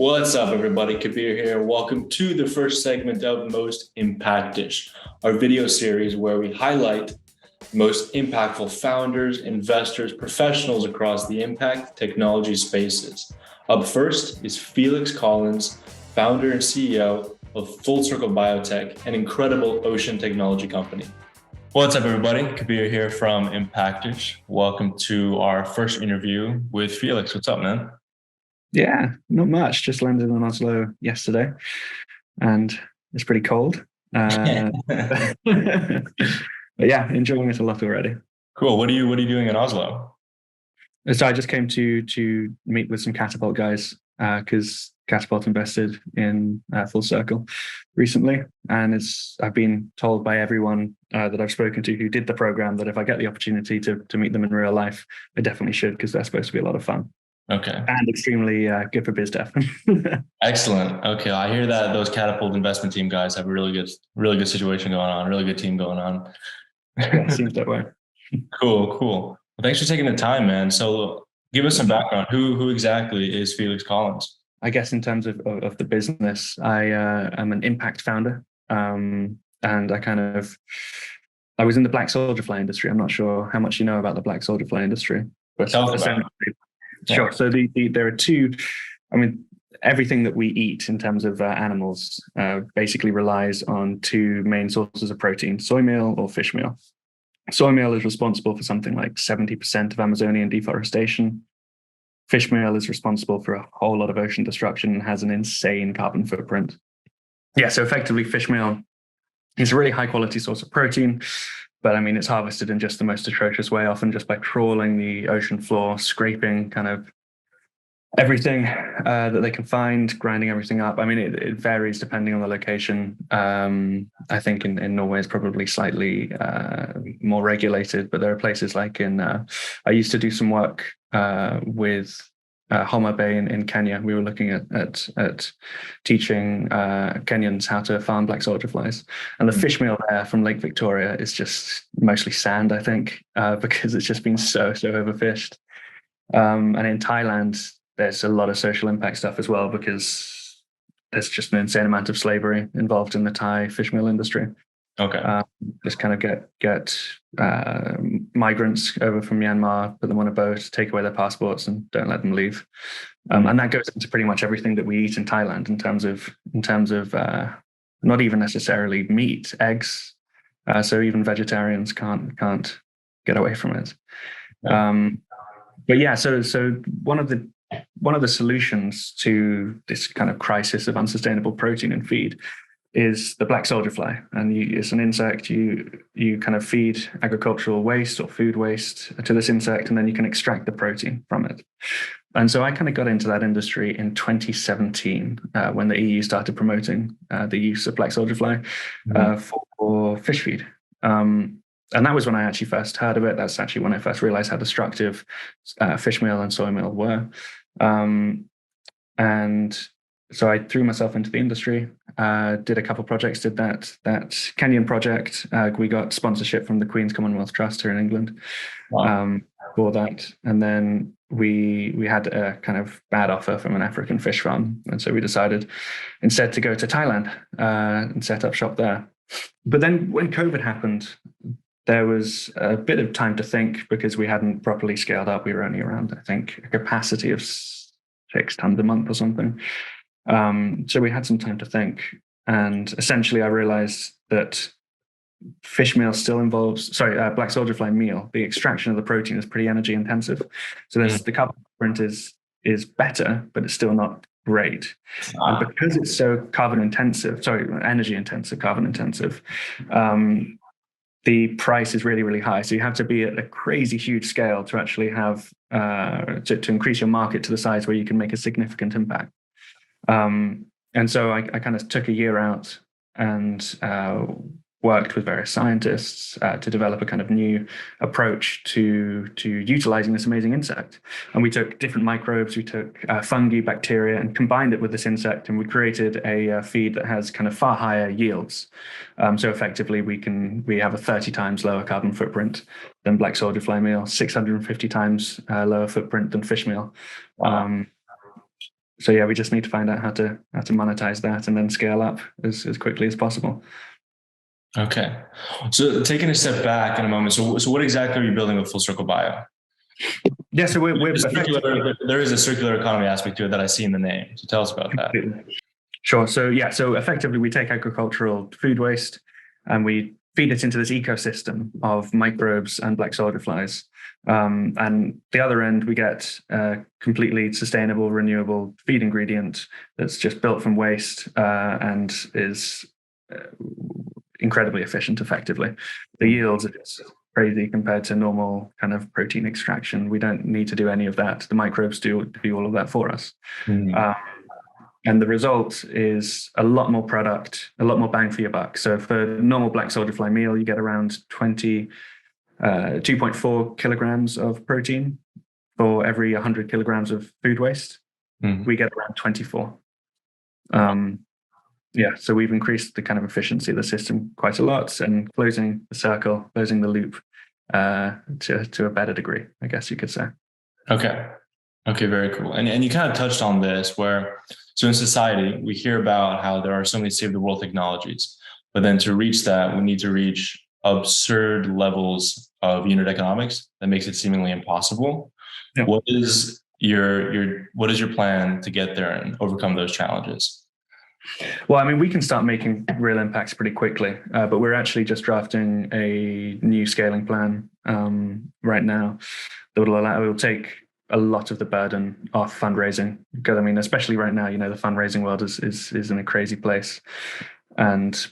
What's up, everybody? Kabir here. Welcome to the first segment of Most Impactish, our video series where we highlight most impactful founders, investors, professionals across the impact technology spaces. Up first is Felix Collins, founder and CEO of Circle BioTech, an incredible ocean technology company. What's up, everybody? Kabir here from Impactish. Welcome to our first interview with Felix. What's up, man? Yeah, not much. Just landed in Oslo yesterday, and it's pretty cold. But yeah, enjoying it a lot already. Cool. What are you doing in Oslo? So I just came to meet with some Catapult guys because Catapult invested in Full Circle recently, and I've been told by everyone that I've spoken to who did the program that if I get the opportunity to meet them in real life, I definitely should, because they're supposed to be a lot of fun. Okay. And extremely good for biz dev. Excellent. Okay. I hear that those Catapult investment team guys have a really good situation going on, really good team going on. Yeah, it seems that way. Cool. Well, thanks for taking the time, man. So give us some background. Who exactly is Felix Collins? I guess in terms of the business, I am an impact founder. And I was in the black soldier fly industry. I'm not sure how much you know about the black soldier fly industry, but essentially, sure. So there are two. I mean, everything that we eat in terms of animals basically relies on two main sources of protein: soy meal or fish meal. Soy meal is responsible for something like 70% of Amazonian deforestation. Fish meal is responsible for a whole lot of ocean destruction and has an insane carbon footprint. Yeah, so effectively, fish meal is a really high quality source of protein. But I mean, it's harvested in just the most atrocious way, often just by trawling the ocean floor, scraping kind of everything that they can find, grinding everything up. I mean, it varies depending on the location. I think in Norway it's probably slightly more regulated, but there are places like I used to do some work with Homa Bay in Kenya. We were looking at teaching Kenyans how to farm black soldier flies, and the fish meal there from Lake Victoria is just mostly sand, I think, because it's just been so overfished. And in Thailand, there's a lot of social impact stuff as well, because there's just an insane amount of slavery involved in the Thai fish meal industry. Okay. Just kind of get migrants over from Myanmar, put them on a boat, take away their passports, and don't let them leave. And that goes into pretty much everything that we eat in Thailand in terms of not even necessarily meat, eggs. So even vegetarians can't get away from it. Yeah. But yeah, so one of the solutions to this kind of crisis of unsustainable protein in feed is the black soldier fly. And it's an insect. You kind of feed agricultural waste or food waste to this insect, and then you can extract the protein from it. And so I kind of got into that industry in 2017 when the EU started promoting the use of black soldier fly for fish feed. And that was when I actually first heard of it. That's actually when I first realized how destructive fish meal and soy meal were. And so I threw myself into the industry, did a couple projects, did that Kenyan project. We got sponsorship from the Queen's Commonwealth Trust here in England. Wow. For that. And then we had a kind of bad offer from an African fish farm. And so we decided instead to go to Thailand and set up shop there. But then when COVID happened, there was a bit of time to think, because we hadn't properly scaled up. We were only around, I think, a capacity of 6 tons a month or something. So we had some time to think. And essentially I realized that fish meal still involves, black soldier fly meal, the extraction of the protein is pretty energy intensive. So the carbon footprint is better, but it's still not great. And because it's so energy intensive, carbon intensive, the price is really, really high. So you have to be at a crazy huge scale to actually have to increase your market to the size where you can make a significant impact. And so I kind of took a year out and worked with various scientists to develop a kind of new approach to utilizing this amazing insect. And we took different microbes, we took fungi, bacteria, and combined it with this insect, and we created a feed that has kind of far higher yields. So effectively, we have a 30 times lower carbon footprint than black soldier fly meal, 650 times lower footprint than fish meal. Wow. yeah, we just need to find out how to monetize that and then scale up as quickly as possible. Okay. So taking a step back in a moment. So what exactly are you building with Full Circle Bio? Yeah, so we're there is a circular economy aspect to it that I see in the name. So tell us about that. Sure. So yeah, so effectively we take agricultural food waste and we feed it into this ecosystem of microbes and black soldier flies. And the other end, we get a completely sustainable, renewable feed ingredient that's just built from waste and is incredibly efficient, effectively. The yields are just crazy compared to normal kind of protein extraction. We don't need to do any of that. The microbes do all of that for us. And the result is a lot more product, a lot more bang for your buck. So for normal black soldier fly meal, you get around 2.4 kilograms of protein for every 100 kilograms of food waste. We get around 24. Yeah, so we've increased the kind of efficiency of the system quite a lot and closing the circle, closing the loop to a better degree, I guess you could say. Okay, very cool. And you kind of touched on this so in society, we hear about how there are so many save the world technologies, but then to reach that, we need to reach absurd levels of unit economics that makes it seemingly impossible. Yeah. What is your plan to get there and overcome those challenges? Well, I mean, we can start making real impacts pretty quickly, but we're actually just drafting a new scaling plan right now that will take a lot of the burden off fundraising. Because I mean, especially right now, the fundraising world is in a crazy place, and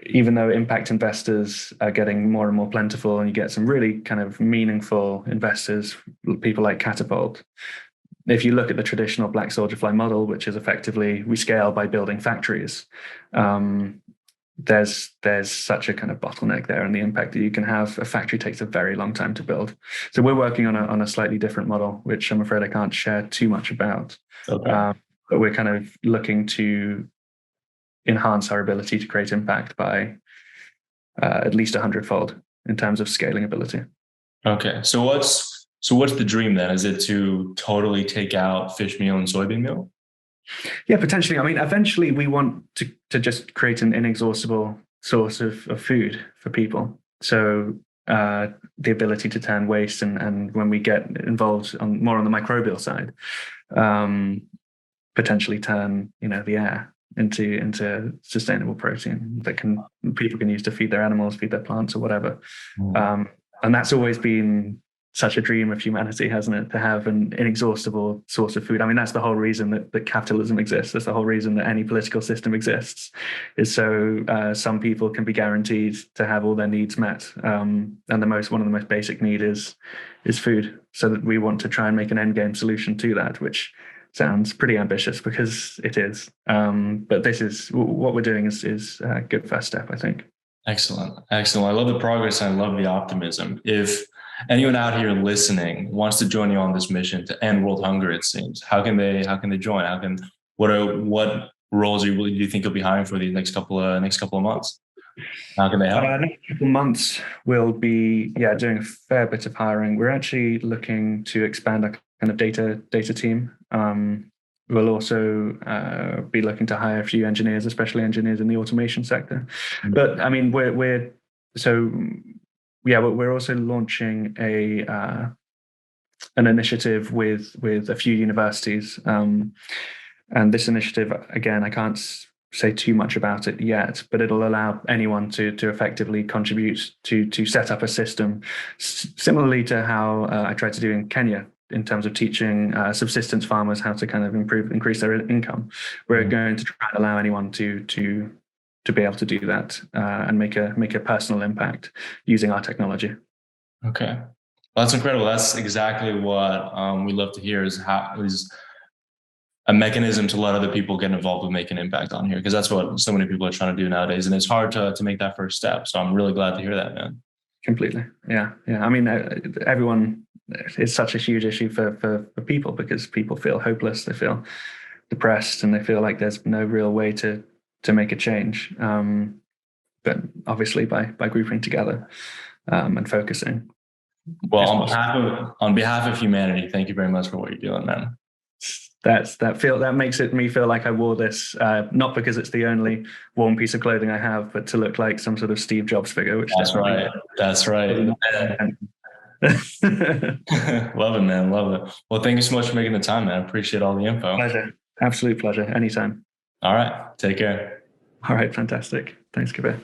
even though impact investors are getting more and more plentiful, and you get some really kind of meaningful investors, people like Catapult. If you look at the traditional black soldier fly model, which is effectively we scale by building factories, there's such a kind of bottleneck there, and the impact that you can have. A factory takes a very long time to build. So we're working on a slightly different model, which I'm afraid I can't share too much about. Okay. But we're kind of looking to enhance our ability to create impact by at least 100-fold in terms of scaling ability. Okay, so what's the dream then? Is it to totally take out fish meal and soybean meal? Yeah, potentially. I mean, eventually we want to just create an inexhaustible source of food for people. So the ability to turn waste and when we get involved more on the microbial side, potentially turn the air into sustainable protein that people can use to feed their animals, feed their plants, or whatever. And that's always been such a dream of humanity, hasn't it? To have an inexhaustible source of food. I mean, that's the whole reason that capitalism exists. That's the whole reason that any political system exists, is so some people can be guaranteed to have all their needs met. And one of the most basic needs is food. So that we want to try and make an end game solution to that, which sounds pretty ambitious because it is. But this is what we're doing is a good first step, I think. Excellent. I love the progress. I love the optimism. If anyone out here listening wants to join you on this mission to end world hunger, it seems, how can they join? What roles do you think you'll be hiring for these next couple of months? How can they help? Next couple of months we'll be doing a fair bit of hiring. We're actually looking to expand our kind of data team. We'll also be looking to hire a few engineers, especially engineers in the automation sector. Mm-hmm. But I mean, we're also launching an initiative with a few universities, and this initiative, again, I can't say too much about it yet, but it'll allow anyone to effectively contribute to set up a system similarly to how I tried to do in Kenya, in terms of teaching subsistence farmers how to kind of increase their income. We're going to try and allow anyone to be able to do that and make a personal impact using our technology. Okay, well, that's incredible. That's exactly what we love to hear, is a mechanism to let other people get involved with making an impact on here, because that's what so many people are trying to do nowadays, and it's hard to make that first step. So I'm really glad to hear that, man. Completely. Yeah. I mean, everyone, it's such a huge issue for people, because people feel hopeless, they feel depressed, and they feel like there's no real way to make a change. But obviously by grouping together and focusing. Well, on behalf of humanity, thank you very much for what you're doing, man. that makes me feel like I wore this, not because it's the only worn piece of clothing I have, but to look like some sort of Steve Jobs figure. Which That's right. That's right. Love it, man. Love it. Well, thank you so much for making the time, man. I appreciate all the info. Pleasure. Absolute pleasure. Anytime. All right. Take care. All right. Fantastic. Thanks, Kabir.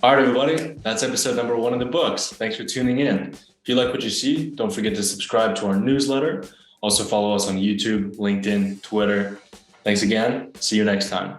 All right, everybody. That's episode number 1 in the books. Thanks for tuning in. If you like what you see, don't forget to subscribe to our newsletter. Also follow us on YouTube, LinkedIn, Twitter. Thanks again. See you next time.